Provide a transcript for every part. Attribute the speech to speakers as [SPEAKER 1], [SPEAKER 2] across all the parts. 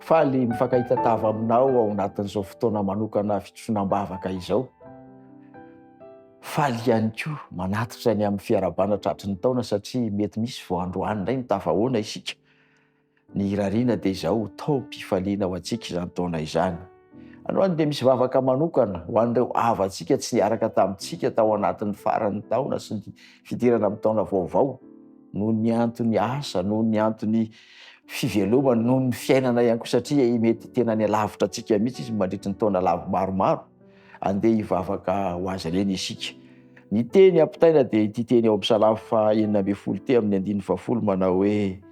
[SPEAKER 1] faly mifakahita-tava aminao ao anatin'izao fotoana manokana fitronam-bavaka izao. Faly ihany koa manatitra ny amin'ny fiarabana tratry ny taona satria mety misy vao androany indray mitafahoana isika. Ny rariana dia izao taom-pifaliana ho antsika izany taona izany. Androany dia misy vavaka manokana ho an'ireo havantsika tsy niaraka tamintsika tao anatin'ny faran'ny taona sy ny fidirana amin'ny taona vaovao, noho ny antony asa, noho ny antony fivelomana, noho ny fiainana ihany koa satria mety tena ny alavitra antsika mihitsy izy mandritra ny taona maromaro. Andeha hivavaka ho azy ireny isika. Ny teny ampitaina dia ity teny ao amin'ny Salamo 119 teny amin'ny 1:10 manao hoe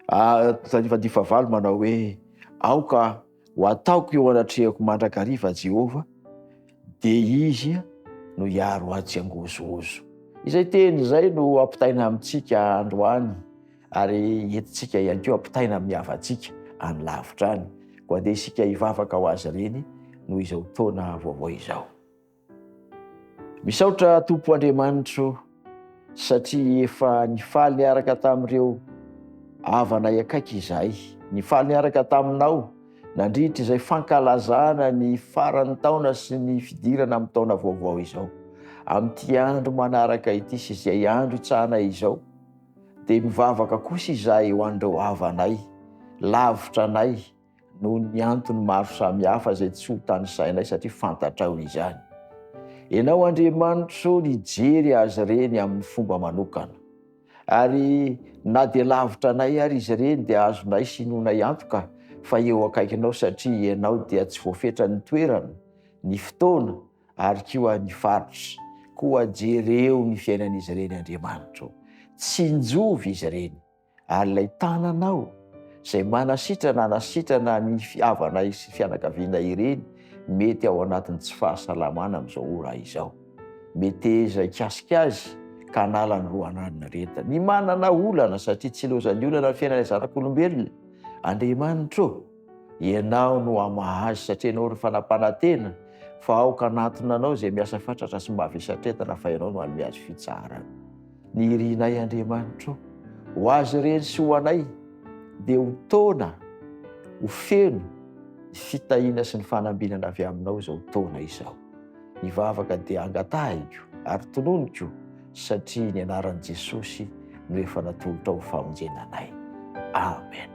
[SPEAKER 1] Andinifavalo manao hoe aoka ho ataoko eo anatrehako mandrakariva Jehova dia izy no hiaro azy angozogozo. Izay teny izay no ampitaina amintsika androany ary entintsika ihany koa ampitaina amin'ny havantsika any lavitra any. Koa andeha isika hivavaka ho azy ireny no izao taona vaovao izao. Misaotra Tompo Andriamanitro satria efa nifaly niaraka tamin'ireo havanay akaiky izahay. Nifaly niaraka taminao nandritra izay fankalazana ny faran'ny taona sy ny fidirana amin'ny taona vaovao izao. Amin'ity andro manaraka ity sy izay andro itsahanay izao dia mivavaka kosa izahay ho an'ireo havanay, lavitra anay, noho ny antony maro samihafa izay tsy ho tany sainay satria fantatrao izany. Ianao Andriamanitro nijery azy ireny amin'ny fomba manokana. Ary na dia lavitra anay ary izy ireny dia azonay sinoana antoka fa eo akaikinao satria ianao dia tsy voafetra ny toerana, ny fotoana ary koa ny faritra. Koa jereo ny fiainan'izy ireny Andriamanitro. Tsy njovy izy ireny ary ilay tananao izay nanasitrana ny havanay sy fianakaviana ireny mety ao anatin'ny tsy fahasalamana amin'izao ora izao. Mety ezakasika azy ka hanala ny roananina reta. Ny manana olana satria tsy lozan'ny olana ny fiainana zanak'olombelona. Andriamanitro, ianao no amahazy satria ianao ny fanampahan-tena fa aoka anatona anao izay miasa fatratra sy mavesatretana fa ianao no hanome azy fitsarana. Ny irinay Andriamanitro, ho azy ireny sy ho anay dia ho taona, ho feno ny fitahiana sy ny fanambinana avy aminao izao taona izao. Hivavaka dia angatahiko ary tononiko satria ny anaran'i Jesosy no efa natolotra ho famonjenanay. Amen.